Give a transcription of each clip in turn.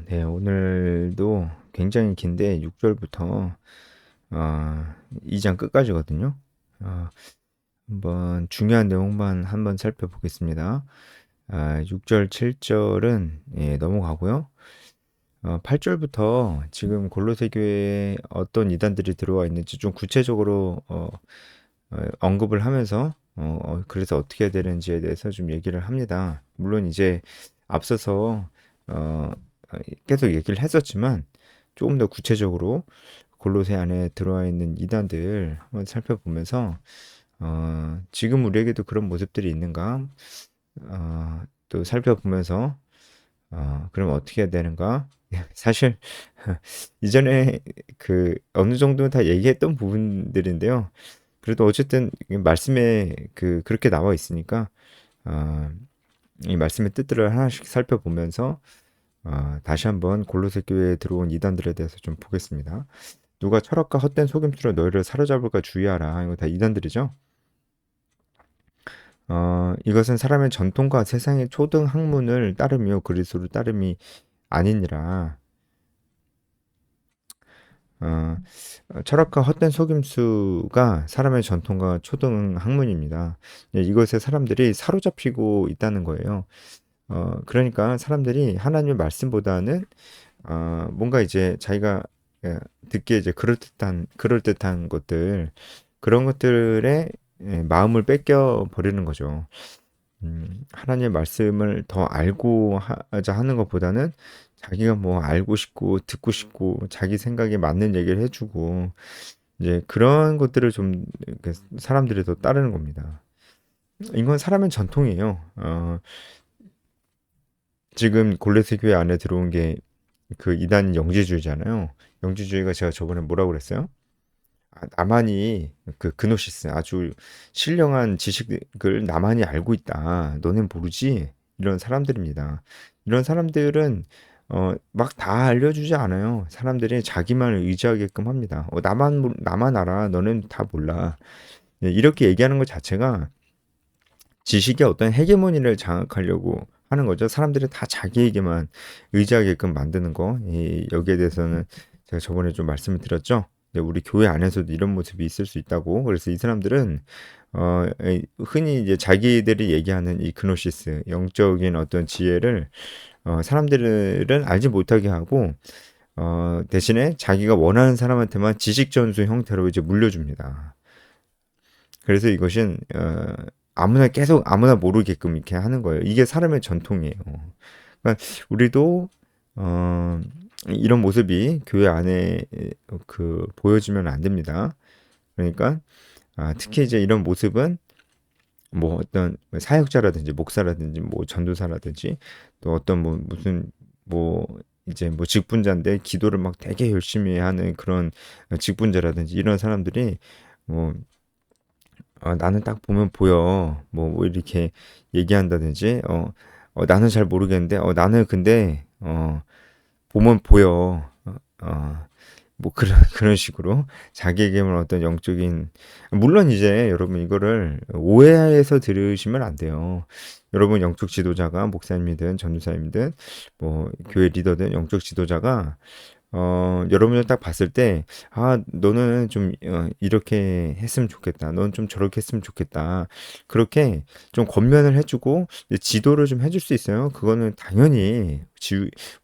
네. 오늘도 굉장히 긴데 6절부터 2장 끝까지거든요. 어, 한번 중요한 내용만 한번 살펴보겠습니다. 6절, 7절은 넘어가고요. 8절부터 지금 골로새 교회에 어떤 이단들이 들어와 있는지 좀 구체적으로 언급을 하면서 그래서 어떻게 해야 되는지에 대해서 좀 얘기를 합니다. 물론 이제 앞서서 어, 계속 얘기를 했었지만 조금 더 구체적으로 골로새 안에 들어와 있는 이단들 한번 살펴보면서 지금 우리에게도 그런 모습들이 있는가 또 살펴보면서 그럼 어떻게 해야 되는가? 사실 이전에 그 어느 정도 다 얘기했던 부분들인데요. 그래도 어쨌든 이 말씀에 그렇게 나와 있으니까 어, 이 말씀의 뜻들을 하나씩 살펴보면서 다시 한번 골로새 교회에 들어온 이단들에 대해서 좀 보겠습니다. 누가 철학과 헛된 속임수로 너희를 사로잡을까 주의하라. 이거 다 이단들이죠. 이것은 사람의 전통과 세상의 초등 학문을 따르며 그리스도를 따름이 아니니라. 어, 철학과 헛된 속임수가 사람의 전통과 초등 학문입니다. 이것에 사람들이 사로잡히고 있다는 거예요. 그러니까 사람들이 하나님의 말씀보다는 뭔가 이제 자기가 듣기에 이제 그럴듯한 것들, 그런 것들에 마음을 뺏겨 버리는 거죠. 하나님의 말씀을 더 알고 하자 하는 것보다는 자기가 뭐 알고 싶고 듣고 싶고 자기 생각에 맞는 얘기를 해주고 이제 그런 것들을 좀 이렇게 사람들이 더 따르는 겁니다. 이건 사람의 전통이에요. 지금 골레스 교회 안에 들어온 게 그 이단 영지주의잖아요. 영지주의가 제가 저번에 뭐라고 그랬어요? 나만이 그 그노시스 아주 신령한 지식을 나만이 알고 있다. 너넨 모르지? 이런 사람들입니다. 이런 사람들은 막 다 알려주지 않아요. 사람들이 자기만 의지하게끔 합니다. 나만 알아. 너는 다 몰라. 이렇게 얘기하는 것 자체가 지식의 어떤 헤게모니를 장악하려고 하는 거죠. 사람들이 다 자기에게만 의지하게끔 만드는 거. 여기에 대해서는 제가 저번에 좀 말씀을 드렸죠. 우리 교회 안에서도 이런 모습이 있을 수 있다고. 그래서 이 사람들은 흔히 이제 자기들이 얘기하는 이 그노시스, 영적인 어떤 지혜를 사람들은 알지 못하게 하고 대신에 자기가 원하는 사람한테만 지식 전수 형태로 이제 물려줍니다. 그래서 이것은 아무나 계속 아무나 모르게끔 이렇게 하는 거예요. 이게 사람의 전통이에요. 그러니까 우리도 어, 이런 모습이 교회 안에 보여지면 안 됩니다. 그러니까 특히 이제 이런 모습은 뭐 어떤 사역자라든지 목사라든지 뭐 전도사라든지 또 어떤 뭐 무슨 뭐 이제 뭐 직분자인데 기도를 막 되게 열심히 하는 그런 직분자라든지 이런 사람들이 뭐 나는 딱 보면 보여. 뭐 이렇게 얘기한다든지, 나는 잘 모르겠는데, 나는 근데, 보면 보여. 뭐 그런, 그런 식으로 자기에게만 어떤 영적인, 물론 이제 여러분 이거를 오해해서 들으시면 안 돼요. 여러분 영적 지도자가 목사님이든 전도사님이든 뭐 교회 리더든 영적 지도자가 여러분을 딱 봤을 때, 너는 좀, 이렇게 했으면 좋겠다. 넌 좀 저렇게 했으면 좋겠다. 그렇게 좀 권면을 해주고, 이제 지도를 좀 해줄 수 있어요. 그거는 당연히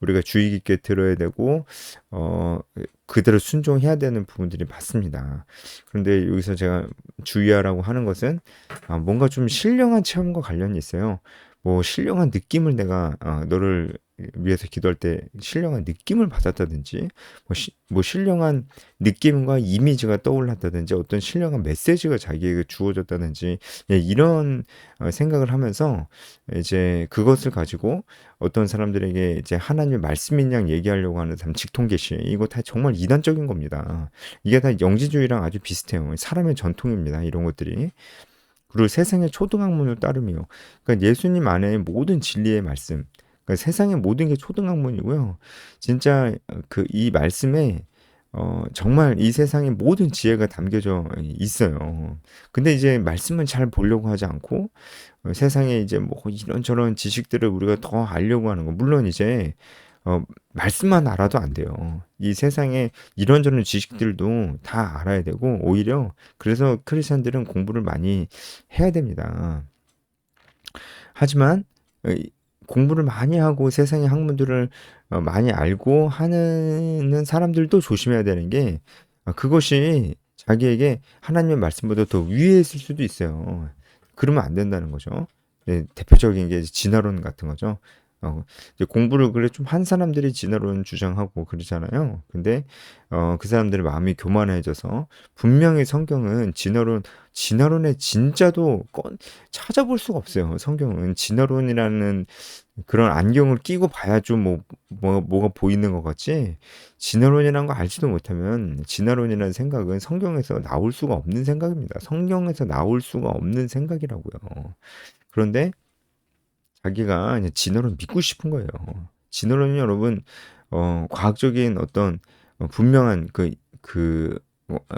우리가 주의 깊게 들어야 되고, 어, 그대로 순종해야 되는 부분들이 맞습니다. 그런데 여기서 제가 주의하라고 하는 것은, 뭔가 좀 신령한 체험과 관련이 있어요. 뭐, 신령한 느낌을 내가, 너를 위해서 기도할 때 신령한 느낌을 받았다든지 뭐 신령한 느낌과 이미지가 떠올랐다든지 어떤 신령한 메시지가 자기에게 주어졌다든지 이런 생각을 하면서 이제 그것을 가지고 어떤 사람들에게 이제 하나님의 말씀인 양 얘기하려고 하는 사람 직통계시 이거 다 정말 이단적인 겁니다. 이게 다 영지주의랑 아주 비슷해요. 사람의 전통입니다. 이런 것들이. 그리고 세상의 초등학문을 따르며 그러니까 예수님 안에 모든 진리의 말씀 그러니까 세상의 모든 게 초등학문이고요. 진짜 이 말씀에 정말 이 세상의 모든 지혜가 담겨져 있어요. 근데 이제 말씀은 잘 보려고 하지 않고 세상에 이제 뭐 이런저런 지식들을 우리가 더 알려고 하는 거. 물론 이제 말씀만 알아도 안 돼요. 이 세상에 이런저런 지식들도 다 알아야 되고 오히려 그래서 크리스천들은 공부를 많이 해야 됩니다. 하지만 공부를 많이 하고 세상의 학문들을 많이 알고 하는 사람들도 조심해야 되는 게 그것이 자기에게 하나님의 말씀보다 더 위에 있을 수도 있어요. 그러면 안 된다는 거죠. 네, 대표적인 게 진화론 같은 거죠. 이제 공부를 그래 좀 한 사람들이 진화론 주장하고 그러잖아요. 근데 그 사람들의 마음이 교만해져서 분명히 성경은 진화론의 진짜도 찾아볼 수가 없어요. 성경은 진화론이라는 그런 안경을 끼고 봐야 좀 뭐가 보이는 것 같지. 진화론이라는 거 알지도 못하면 진화론이라는 생각은 성경에서 나올 수가 없는 생각입니다. 성경에서 나올 수가 없는 생각이라고요. 그런데 자기가 그냥 진화론 믿고 싶은 거예요. 진화론이 여러분 과학적인 어떤 분명한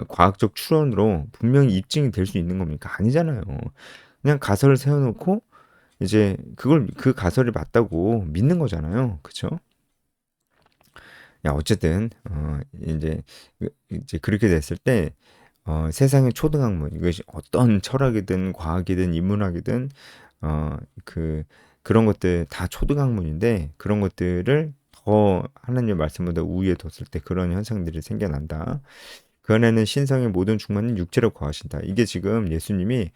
과학적 추론으로 분명히 입증이 될 수 있는 겁니까? 아니잖아요. 그냥 가설을 세워놓고 이제 그걸 그 가설이 맞다고 믿는 거잖아요. 그쵸? 야, 어쨌든 이제 그렇게 됐을 때 세상의 초등학문 이것이 어떤 철학이든 과학이든 인문학이든 어, 그 그런 것들 다 초등학문인데 그런 것들을 더 하나님의 말씀보다 우위에 뒀을 때 그런 현상들이 생겨난다. 그 안에는 신성의 모든 충만은 육체로 거하신다. 이게 지금 예수님이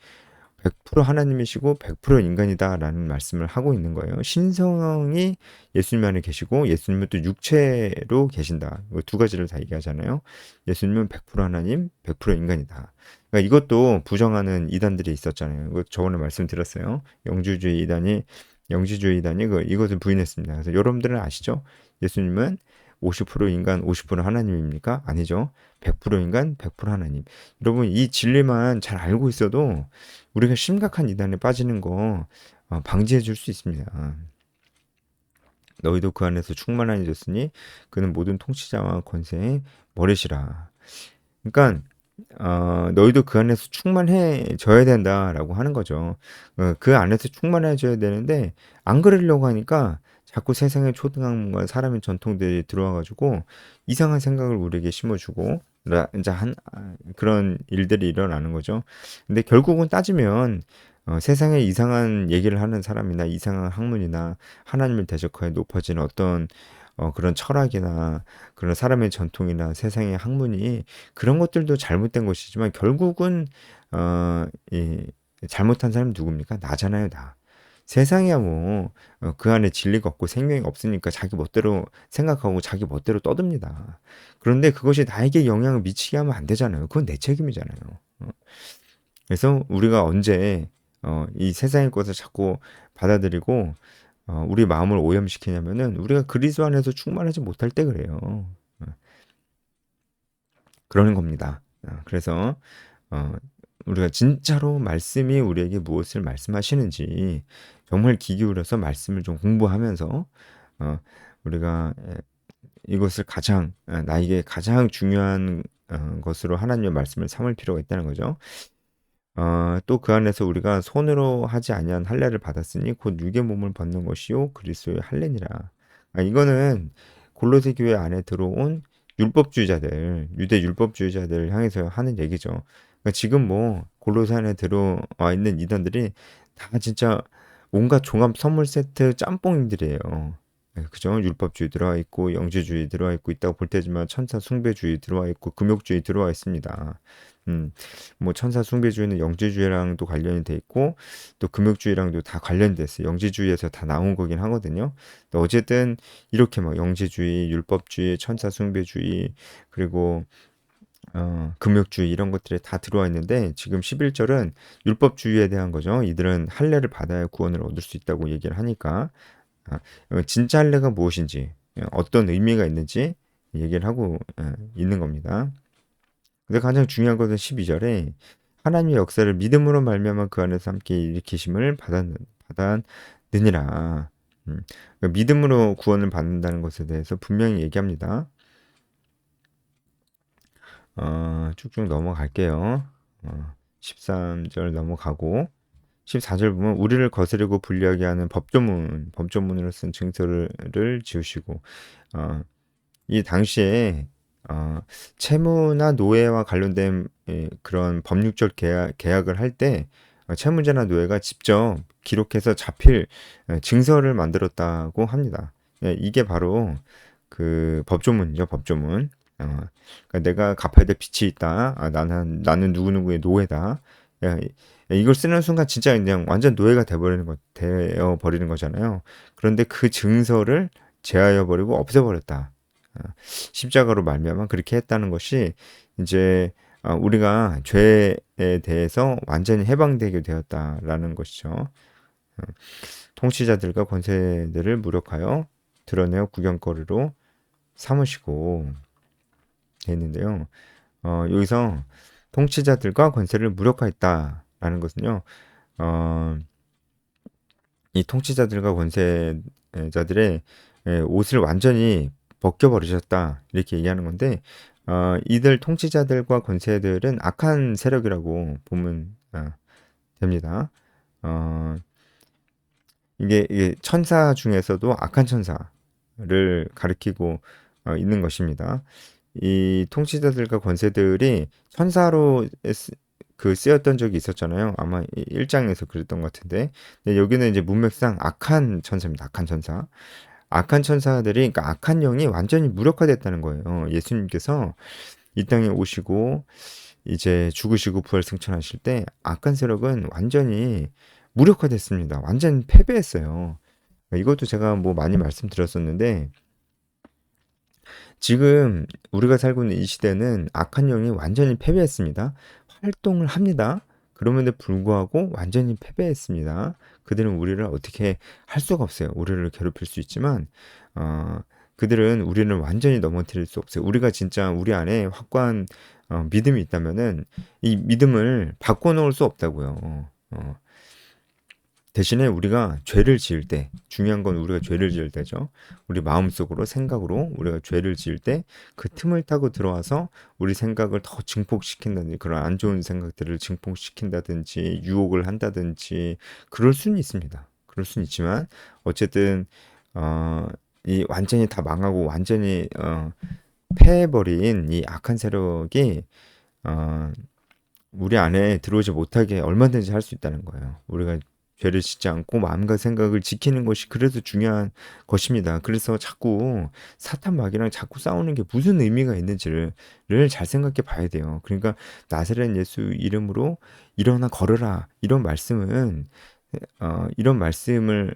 100% 하나님이시고 100% 인간이다라는 말씀을 하고 있는 거예요. 신성이 예수님 안에 계시고 예수님은 또 육체로 계신다. 두 가지를 다 얘기하잖아요. 예수님은 100% 하나님, 100% 인간이다. 그러니까 이것도 부정하는 이단들이 있었잖아요. 이거 저번에 말씀드렸어요. 영지주의 이단이 이것을 부인했습니다. 그래서 여러분들은 아시죠? 예수님은 50% 인간, 50% 하나님입니까? 아니죠. 100% 인간, 100% 하나님. 여러분 이 진리만 잘 알고 있어도 우리가 심각한 이단에 빠지는 거 방지해 줄 수 있습니다. 너희도 그 안에서 충만해졌으니 그는 모든 통치자와 권세의 머리시라. 그러니까 너희도 그 안에서 충만해져야 된다라고 하는 거죠. 그 안에서 충만해져야 되는데 안 그러려고 하니까 자꾸 세상의 초등학문과 사람의 전통들이 들어와가지고 이상한 생각을 우리에게 심어주고 이제 그런 일들이 일어나는 거죠. 근데 결국은 따지면 세상에 이상한 얘기를 하는 사람이나 이상한 학문이나 하나님을 대적하여 높아지는 어떤 그런 철학이나 그런 사람의 전통이나 세상의 학문이 그런 것들도 잘못된 것이지만 결국은 이 잘못한 사람이 누굽니까? 나잖아요, 나. 세상이야 뭐 그 안에 진리가 없고 생명이 없으니까 자기 멋대로 생각하고 자기 멋대로 떠듭니다. 그런데 그것이 나에게 영향을 미치게 하면 안 되잖아요. 그건 내 책임이잖아요. 어. 그래서 우리가 언제 이 세상의 것을 자꾸 받아들이고 우리 마음을 오염시키냐면은 우리가 그리스도 안에서 충만하지 못할 때 그래요. 그러는 겁니다. 그래서 어, 우리가 진짜로 말씀이 우리에게 무엇을 말씀하시는지 정말 귀 기울여서 말씀을 좀 공부하면서 어, 우리가 이것을 나에게 가장 중요한 것으로 하나님의 말씀을 삼을 필요가 있다는 거죠. 또 그 안에서 우리가 손으로 하지 아니한 할례를 받았으니 곧 육의 몸을 벗는 것이요 그리스도의 할례니라. 이거는 골로새 교회 안에 들어온 유대 율법주의자들 향해서 하는 얘기죠. 그러니까 지금 뭐 골로새 안에 들어와 있는 이단들이 다 진짜 온갖 종합 선물 세트 짬뽕인들이에요. 그죠? 율법주의 들어와 있고 영지주의 들어와 있다고 볼 테지만 천사 숭배주의 들어와 있고 금욕주의 들어와 있습니다. 음, 뭐 천사 숭배주의는 영지주의랑도 관련이 돼 있고 또 금욕주의랑도 다 관련이 됐어요. 영지주의에서 다 나온 거긴 하거든요. 근데 어쨌든 이렇게 막 영지주의, 율법주의, 천사 숭배주의 그리고 금욕주의 이런 것들이 다 들어와 있는데 지금 11절은 율법주의에 대한 거죠. 이들은 할례를 받아야 구원을 얻을 수 있다고 얘기를 하니까 진짜 할례가 무엇인지 어떤 의미가 있는지 얘기를 하고 있는 겁니다. 근데 가장 중요한 것은 12절에 하나님의 역사를 믿음으로 말미암아 그 안에서 함께 일으키심을 받았느니라. 그러니까 믿음으로 구원을 받는다는 것에 대해서 분명히 얘기합니다. 쭉쭉 넘어갈게요. 13절 넘어가고 14절 보면 우리를 거스르고 불리하게 하는 법조문으로 쓴 증서를 지우시고 어, 이 당시에 어, 채무나 노예와 관련된 그런 법률적 계약을 할 때 채무자나 노예가 직접 기록해서 자필 증서를 만들었다고 합니다. 이게 바로 그 법조문이죠, 법조문. 그러니까 내가 갚아야 될 빚이 있다. 나는 누구누구의 노예다. 야, 이걸 쓰는 순간 진짜 그냥 완전 노예가 되어 버리는 거잖아요. 그런데 그 증서를 제하여 버리고 없애버렸다. 십자가로 말미암아 그렇게 했다는 것이 이제 우리가 죄에 대해서 완전히 해방되게 되었다라는 것이죠. 통치자들과 권세들을 무력하여 드러내어 구경거리로 삼으시고 했는데요. 여기서 통치자들과 권세를 무력화했다라는 것은요. 어, 이 통치자들과 권세자들의 옷을 완전히 벗겨버리셨다 이렇게 얘기하는 건데 이들 통치자들과 권세들은 악한 세력이라고 보면 됩니다. 어, 이게 천사 중에서도 악한 천사를 가리키고 있는 것입니다. 이 통치자들과 권세들이 천사로 쓰였던 적이 있었잖아요. 아마 1장에서 그랬던 것 같은데. 근데 여기는 이제 문맥상 악한 천사입니다. 악한 천사. 악한 천사들이, 그러니까 악한 영이 완전히 무력화됐다는 거예요. 예수님께서 이 땅에 오시고 이제 죽으시고 부활 승천하실 때 악한 세력은 완전히 무력화됐습니다. 완전 패배했어요. 이것도 제가 뭐 많이 말씀드렸었는데 지금 우리가 살고 있는 이 시대는 악한 영이 완전히 패배했습니다. 활동을 합니다. 그럼에도 불구하고 완전히 패배했습니다. 그들은 우리를 어떻게 할 수가 없어요. 우리를 괴롭힐 수 있지만 그들은 우리를 완전히 넘어뜨릴 수 없어요. 우리가 진짜 우리 안에 확고한 믿음이 있다면은 이 믿음을 바꿔놓을 수 없다고요. 대신에 우리가 죄를 지을 때, 중요한 건 우리가 죄를 지을 때죠. 우리 마음속으로, 생각으로 우리가 죄를 지을 때 그 틈을 타고 들어와서 우리 생각을 더 증폭시킨다든지, 그런 안 좋은 생각들을 증폭시킨다든지, 유혹을 한다든지, 그럴 수는 있습니다. 그럴 수는 있지만, 어쨌든, 이 완전히 다 망하고 완전히, 패해버린 이 악한 세력이, 어, 우리 안에 들어오지 못하게 얼마든지 할 수 있다는 거예요. 우리가 죄를 짓지 않고 마음과 생각을 지키는 것이 그래서 중요한 것입니다. 그래서 자꾸 사탄 마귀랑 자꾸 싸우는 게 무슨 의미가 있는지를 잘 생각해 봐야 돼요. 그러니까 나사렛 예수 이름으로 일어나 걸으라 이런 말씀은 이런 말씀을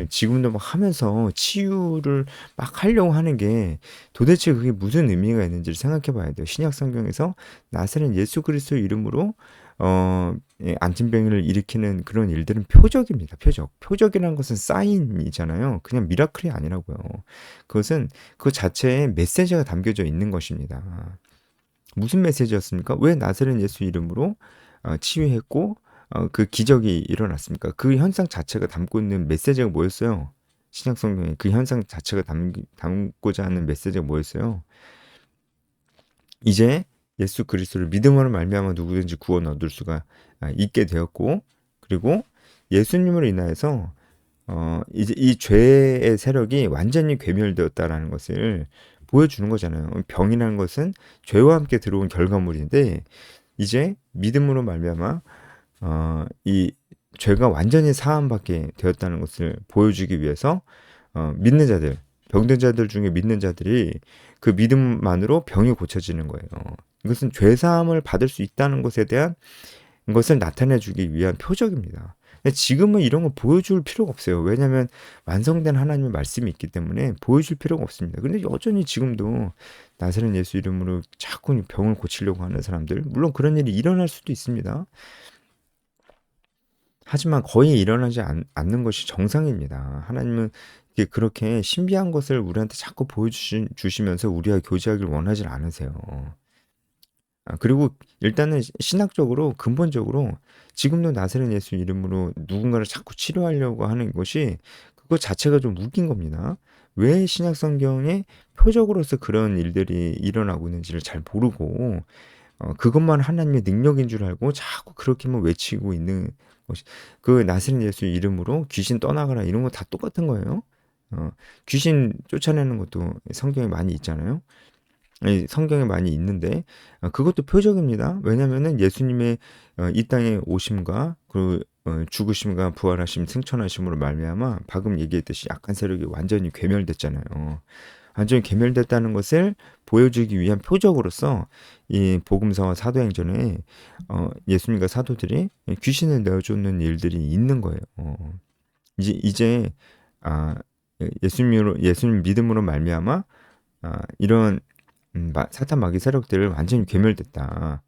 지금도 막 하면서 치유를 막 하려고 하는 게 도대체 그게 무슨 의미가 있는지를 생각해 봐야 돼요. 신약 성경에서 나사렛 예수 그리스도 이름으로 안진병을 일으키는 그런 일들은 표적입니다. 표적. 표적이라는 것은 사인이잖아요. 그냥 미라클이 아니라고요. 그것은 그 자체에 메시지가 담겨져 있는 것입니다. 무슨 메시지였습니까? 왜 나사렛 예수 이름으로 치유했고 그 기적이 일어났습니까? 그 현상 자체가 담고 있는 메시지가 뭐였어요? 신약 성경에 그 현상 자체가 담고자 하는 메시지가 뭐였어요? 이제 예수 그리스도를 믿음으로 말미암아 누구든지 구원 얻을 수가 있게 되었고, 그리고 예수님으로 인하여서 이제 이 죄의 세력이 완전히 괴멸되었다라는 것을 보여주는 거잖아요. 병이라는 것은 죄와 함께 들어온 결과물인데 이제 믿음으로 말미암아 이 죄가 완전히 사함받게 되었다는 것을 보여주기 위해서 믿는 자들, 병든 자들 중에 믿는 자들이 그 믿음만으로 병이 고쳐지는 거예요. 이것은 죄 사함을 받을 수 있다는 것에 대한 것을 나타내 주기 위한 표적입니다. 지금은 이런 거 보여줄 필요가 없어요. 왜냐하면 완성된 하나님의 말씀이 있기 때문에 보여줄 필요가 없습니다. 근데 여전히 지금도 나사렛 예수 이름으로 자꾸 병을 고치려고 하는 사람들, 물론 그런 일이 일어날 수도 있습니다. 하지만 거의 일어나지 않는 것이 정상입니다. 하나님은 그렇게 신비한 것을 우리한테 자꾸 보여주시면서 우리와 교제하길 원하지 않으세요. 그리고 일단은 신학적으로 근본적으로 지금도 나사렛 예수 이름으로 누군가를 자꾸 치료하려고 하는 것이 그거 자체가 좀 웃긴 겁니다. 왜 신약 성경에 표적으로서 그런 일들이 일어나고 있는지를 잘 모르고 그것만 하나님의 능력인 줄 알고 자꾸 그렇게만 외치고 있는 것이 그 나사렛 예수 이름으로 귀신 떠나가라 이런 거 다 똑같은 거예요. 귀신 쫓아내는 것도 성경에 많이 있잖아요. 성경에 많이 있는데 그것도 표적입니다. 왜냐면은 예수님의 이 땅에 오심과 그 죽으심과 부활하심 승천하심으로 말미암아 방금 얘기했듯이 악한 세력이 완전히 괴멸됐잖아요. 완전히 괴멸됐다는 것을 보여주기 위한 표적으로서 이 복음서와 사도행전에 예수님과 사도들이 귀신을 내어쫓는 일들이 있는 거예요. 이제 아, 예수님 믿음으로 말미암아 이런 사탄 마귀 세력들 완전히 괴멸됐다.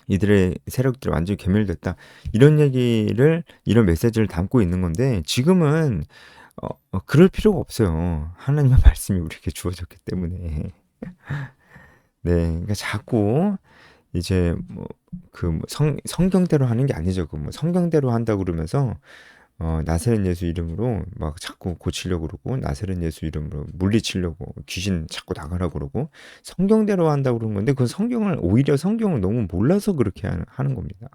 이들의 세력들 완전히 괴멸됐다. 이런 얘기를 이런 메시지를 담고 있는 건데 지금은 그럴 필요가 없어요. 하나님의 말씀이 우리에게 주어졌기 때문에. 네, 그러니까 자꾸 이제 뭐그 성경대로 하는 게 아니죠. 그 뭐 성경대로 한다 그러면서 나사렛 예수 이름으로 막 자꾸 고치려고 그러고 나사렛 예수 이름으로 물리치려고 귀신 자꾸 나가라고 그러고 성경대로 한다고 그러는 건데 그 성경을 오히려 성경을 너무 몰라서 그렇게 하는 겁니다.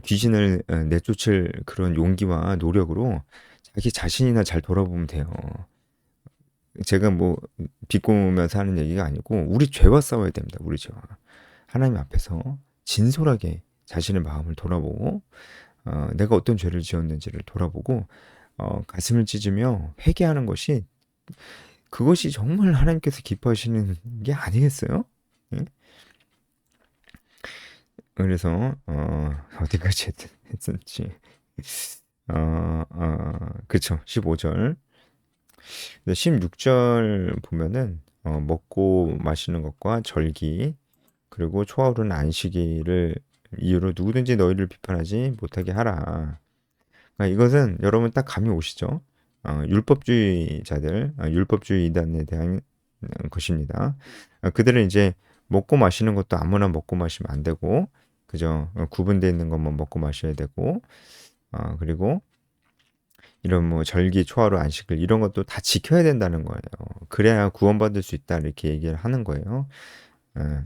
귀신을 내쫓을 그런 용기와 노력으로 자기 자신이나 잘 돌아보면 돼요. 제가 뭐 비꼬면서 하는 얘기가 아니고 우리 죄와 싸워야 됩니다. 우리 죄와. 하나님 앞에서 진솔하게 자신의 마음을 돌아보고 내가 어떤 죄를 지었는지를 돌아보고 가슴을 찢으며 회개하는 것이 그것이 정말 하나님께서 기뻐하시는 게 아니겠어요? 예? 그래서 어디까지 했었지? 그쵸. 15절. 16절 보면은 먹고 마시는 것과 절기 그리고 초하루는 안식일을 이유로 누구든지 너희를 비판하지 못하게 하라. 그러니까 이것은 여러분 딱 감이 오시죠? 율법주의자들, 율법주의 이단에 대한 것입니다. 그들은 이제 먹고 마시는 것도 아무나 먹고 마시면 안 되고, 그죠? 구분되어 있는 것만 먹고 마셔야 되고, 그리고 이런 뭐 절기, 초하루, 안식일 이런 것도 다 지켜야 된다는 거예요. 그래야 구원받을 수 있다 이렇게 얘기를 하는 거예요. 예.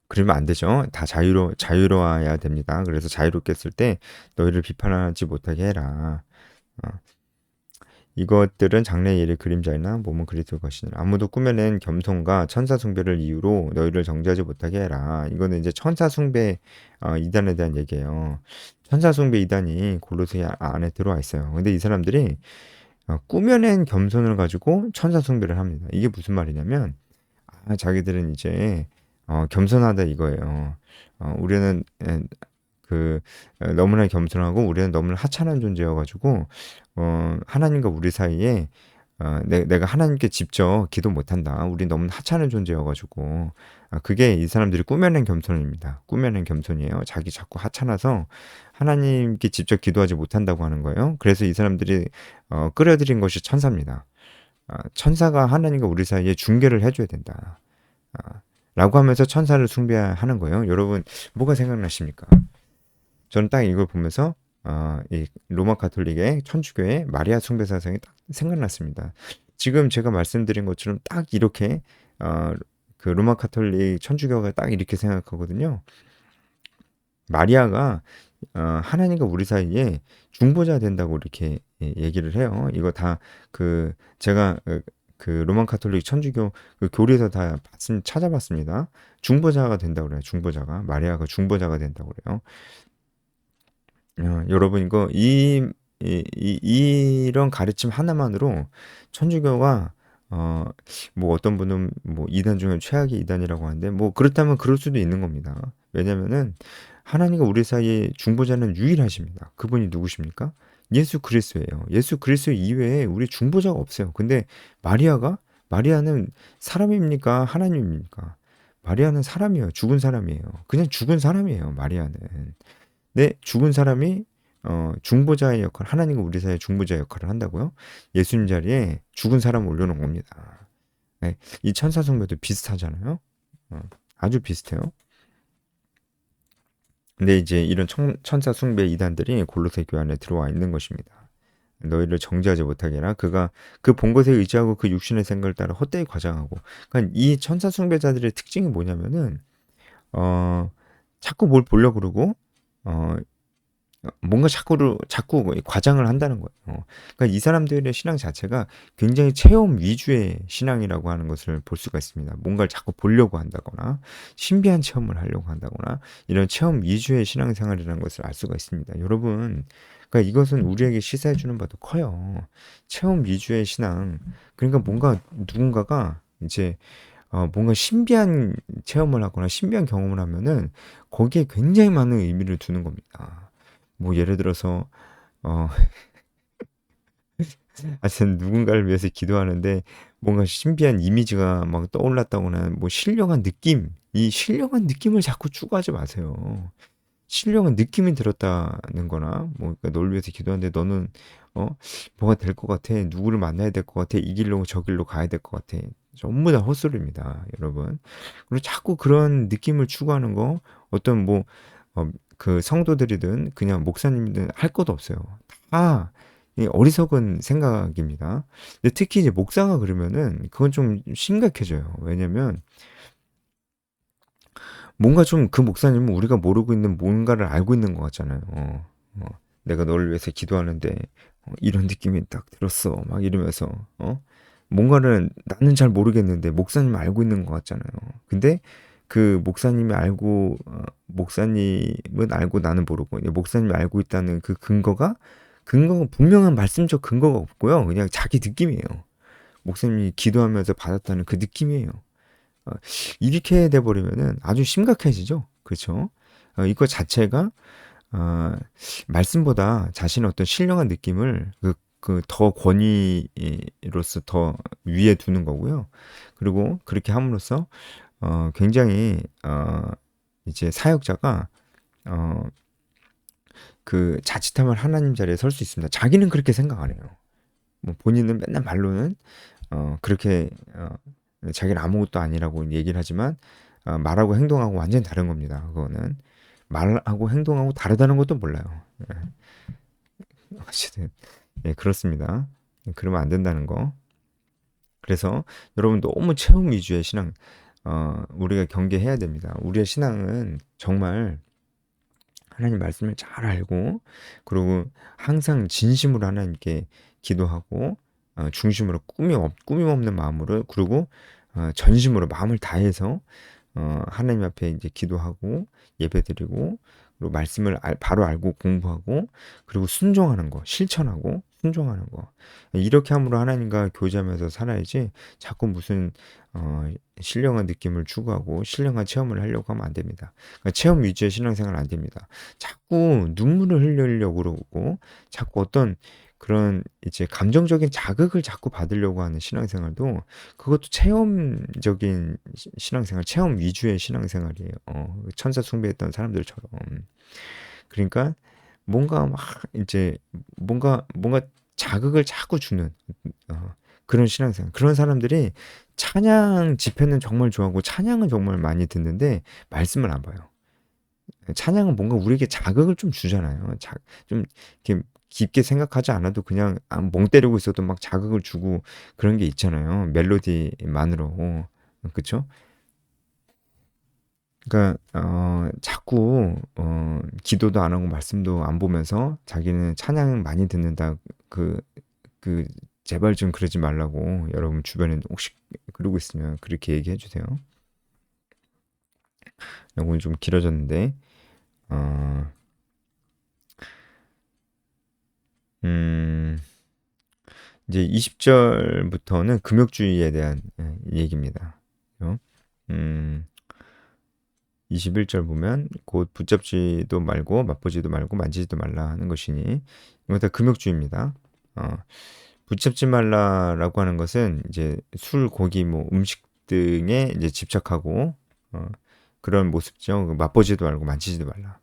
그러면 안 되죠. 다 자유로워야 됩니다. 그래서 자유롭게 했을 때 너희를 비판하지 못하게 해라. 어, 이것들은 장래의 일의 그림자이나 몸은 그리스도 것이니라. 아무도 꾸며낸 겸손과 천사 숭배를 이유로 너희를 정죄하지 못하게 해라. 이거는 이제 천사 숭배 이단에 대한 얘기예요. 천사 숭배 이단이 골로새 안에 들어와 있어요. 근데 이 사람들이 꾸며낸 겸손을 가지고 천사 숭배를 합니다. 이게 무슨 말이냐면 자기들은 이제 겸손하다 이거예요. 우리는 너무나 겸손하고 우리는 너무나 하찮은 존재여가지고 하나님과 우리 사이에 내가 하나님께 직접 기도 못한다. 우리 너무 하찮은 존재여가지고 그게 이 사람들이 꾸며낸 겸손입니다. 꾸며낸 겸손이에요. 자기 자꾸 하찮아서 하나님께 직접 기도하지 못한다고 하는 거예요. 그래서 이 사람들이 끌어들인 것이 천사입니다. 천사가 하나님과 우리 사이에 중개를 해줘야 된다. 라고 하면서 천사를 숭배하는 거예요. 여러분 뭐가 생각나십니까? 저는 딱 이걸 보면서 이 로마 가톨릭의 천주교의 마리아 숭배 사상이 딱 생각났습니다. 지금 제가 말씀드린 것처럼 딱 이렇게 그 로마 가톨릭 천주교가 딱 이렇게 생각하거든요. 마리아가 하나님과 우리 사이에 중보자 된다고 이렇게 얘기를 해요. 이거 다 제가 그 로마 가톨릭 천주교 그 교리에서 다 찾아봤습니다. 중보자가 된다고 그래요. 중보자가 마리아가 중보자가 된다고 그래요. 여러분 이거 이런 가르침 하나만으로 천주교가 뭐 어떤 분은 뭐 이단 중에 최악의 이단이라고 하는데 뭐 그렇다면 그럴 수도 있는 겁니다. 왜냐면은 하나님과 우리 사이에 중보자는 유일하십니다. 그분이 누구십니까? 예수 그리스도예요. 예수 그리스도 이외에 우리 중보자가 없어요. 근데 마리아는 사람입니까? 하나님입니까? 마리아는 사람이에요. 죽은 사람이에요. 그냥 죽은 사람이에요. 마리아는. 네, 죽은 사람이 중보자의 역할, 하나님과 우리 사이의 중보자의 역할을 한다고요? 예수님 자리에 죽은 사람을 올려놓은 겁니다. 네, 이 천사 숭배도 비슷하잖아요. 아주 비슷해요. 근데 이제 이런 천사 숭배 이단들이 골로새 교회 안에 들어와 있는 것입니다. 너희를 정죄하지 못하게 하라. 그가 그 본 것에 의지하고 그 육신의 생각을 따라 헛되이 과장하고. 그러니까 이 천사 숭배자들의 특징이 뭐냐면은 어 자꾸 뭘 보려고 그러고 어 뭔가 자꾸 과장을 한다는 거예요. 그러니까 이 사람들의 신앙 자체가 굉장히 체험 위주의 신앙이라고 하는 것을 볼 수가 있습니다. 뭔가를 자꾸 보려고 한다거나 신비한 체험을 하려고 한다거나 이런 체험 위주의 신앙생활이라는 것을 알 수가 있습니다. 여러분, 그러니까 이것은 우리에게 시사해 주는 바도 커요. 체험 위주의 신앙. 그러니까 뭔가 누군가가 이제 뭔가 신비한 체험을 하거나 신비한 경험을 하면은 거기에 굉장히 많은 의미를 두는 겁니다. 뭐 예를 들어서 어 하여튼 누군가를 위해서 기도하는데 뭔가 신비한 이미지가 막 떠올랐다거나 뭐 신령한 느낌, 이 신령한 느낌을 자꾸 추구하지 마세요. 신령한 느낌이 들었다는 거나 뭐 그러니까 널 위해서 기도하는데 너는 어 뭐가 될 것 같아. 누구를 만나야 될 것 같아. 이 길로 저 길로 가야 될 것 같아. 전부 다 헛소리입니다, 여러분. 그리고 자꾸 그런 느낌을 추구하는 거 어떤 뭐 그 성도들이든 그냥 목사님이든 할 것도 없어요. 다 이 어리석은 생각입니다. 근데 특히 이제 목사가 그러면은 그건 좀 심각해져요. 왜냐면 뭔가 좀 그 목사님은 우리가 모르고 있는 뭔가를 알고 있는 것 같잖아요. 내가 너를 위해서 기도하는데 이런 느낌이 딱 들었어. 막 이러면서 뭔가를 나는 잘 모르겠는데 목사님은 알고 있는 것 같잖아요. 근데 그 목사님은 알고 나는 모르고 목사님이 알고 있다는 그 근거가 분명한 말씀적 근거가 없고요. 그냥 자기 느낌이에요. 목사님이 기도하면서 받았다는 그 느낌이에요. 어, 이렇게 돼버리면은 아주 심각해지죠. 그렇죠? 이거 자체가 어, 말씀보다 자신의 어떤 신령한 느낌을 더 권위로서 더 위에 두는 거고요. 그리고 그렇게 함으로써 굉장히 이제 사역자가 어, 그 자칫하면 하나님 자리에 설 수 있습니다. 자기는 그렇게 생각 안 해요. 뭐 본인은 맨날 말로는 그렇게 자기는 아무것도 아니라고 얘기를 하지만 말하고 행동하고 완전히 다른 겁니다. 그거는 말하고 행동하고 다르다는 것도 몰라요. 예, 어쨌든 그렇습니다. 그러면 안 된다는 거. 그래서 여러분 너무 체험 위주의 신앙 우리가 경계해야 됩니다. 우리의 신앙은 정말 하나님 말씀을 잘 알고 그리고 항상 진심으로 하나님께 기도하고 중심으로 꾸밈 없는 마음으로 그리고 전심으로 마음을 다해서 하나님 앞에 이제 기도하고 예배드리고 그리고 말씀을 바로 알고 공부하고 그리고 순종하는 거, 실천하고 순종하는 거. 이렇게 함으로 하나님과 교제하면서 살아야지 자꾸 무슨 신령한 느낌을 추구하고 신령한 체험을 하려고 하면 안 됩니다. 그러니까 체험 위주의 신앙생활 안 됩니다. 자꾸 눈물을 흘리려고 그러고 자꾸 어떤 그런 이제 감정적인 자극을 자꾸 받으려고 하는 신앙생활도 그것도 체험적인 신앙생활, 체험 위주의 신앙생활이에요. 천사 숭배했던 사람들처럼. 그러니까 뭔가 막 이제 뭔가 자극을 자꾸 주는 그런 신앙생활. 그런 사람들이 찬양 집회는 정말 좋아하고 찬양은 정말 많이 듣는데 말씀을 안 봐요. 찬양은 뭔가 우리에게 자극을 좀 주잖아요. 좀 이렇게 깊게 생각하지 않아도 그냥 멍 때리고 있어도 막 자극을 주고 그런 게 있잖아요. 멜로디만으로. 그쵸? 그러니까 자꾸 기도도 안 하고 말씀도 안 보면서 자기는 찬양 많이 듣는다. 그 그 제발 좀 그러지 말라고 여러분 주변에 혹시 그러고 있으면 그렇게 얘기해 주세요. 오늘 좀 길어졌는데 어, 음, 이제 20절부터는 금욕주의에 대한 얘기입니다. 그죠? 음, 21절 보면 곧 붙잡지도 말고 맛보지도 말고 만지지도 말라 하는 것이니 이거 다 금욕주의입니다. 어, 붙잡지 말라라고 하는 것은 이제 술, 고기, 뭐 음식 등에 이제 집착하고 그런 모습이죠. 맛보지도 말고 만지지도 말라.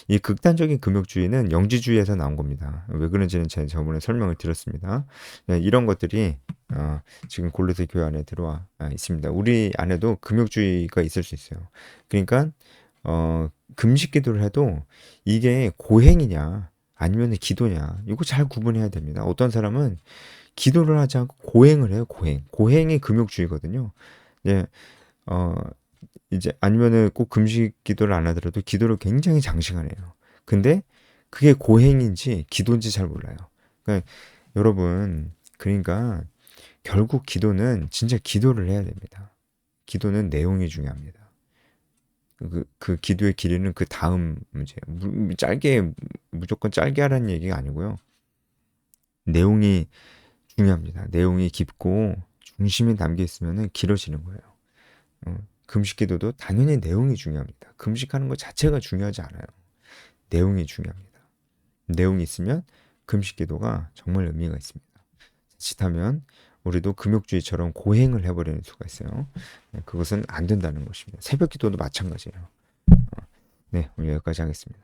이 극단적인 금욕주의는 영지주의에서 나온 겁니다. 왜 그런지는 제가 저번에 설명을 드렸습니다. 이런 것들이 지금 골로새 교회 안에 들어와 있습니다. 우리 안에도 금욕주의가 있을 수 있어요. 그러니까 금식 기도를 해도 이게 고행이냐 아니면 기도냐. 이거 잘 구분해야 됩니다. 어떤 사람은 기도를 하지 않고 고행을 해요. 고행이 금욕주의거든요. 예, 어, 이제 아니면은 꼭 금식 기도를 안 하더라도 기도를 굉장히 장시간 해요. 근데 그게 고행인지 기도인지 잘 몰라요. 그러니까 여러분, 그러니까 결국 기도는 진짜 기도를 해야 됩니다. 기도는 내용이 중요합니다. 그 기도의 길이는 그 다음 문제예요. 무조건 짧게 하라는 얘기가 아니고요. 내용이 중요합니다. 내용이 깊고 중심이 담겨 있으면 길어지는 거예요. 금식 기도도 당연히 내용이 중요합니다. 금식하는 것 자체가 중요하지 않아요. 내용이 중요합니다. 내용이 있으면 금식 기도가 정말 의미가 있습니다. 자칫하면 우리도 금욕주의처럼 고행을 해버리는 수가 있어요. 그것은 안 된다는 것입니다. 새벽 기도도 마찬가지예요. 네, 오늘 여기까지 하겠습니다.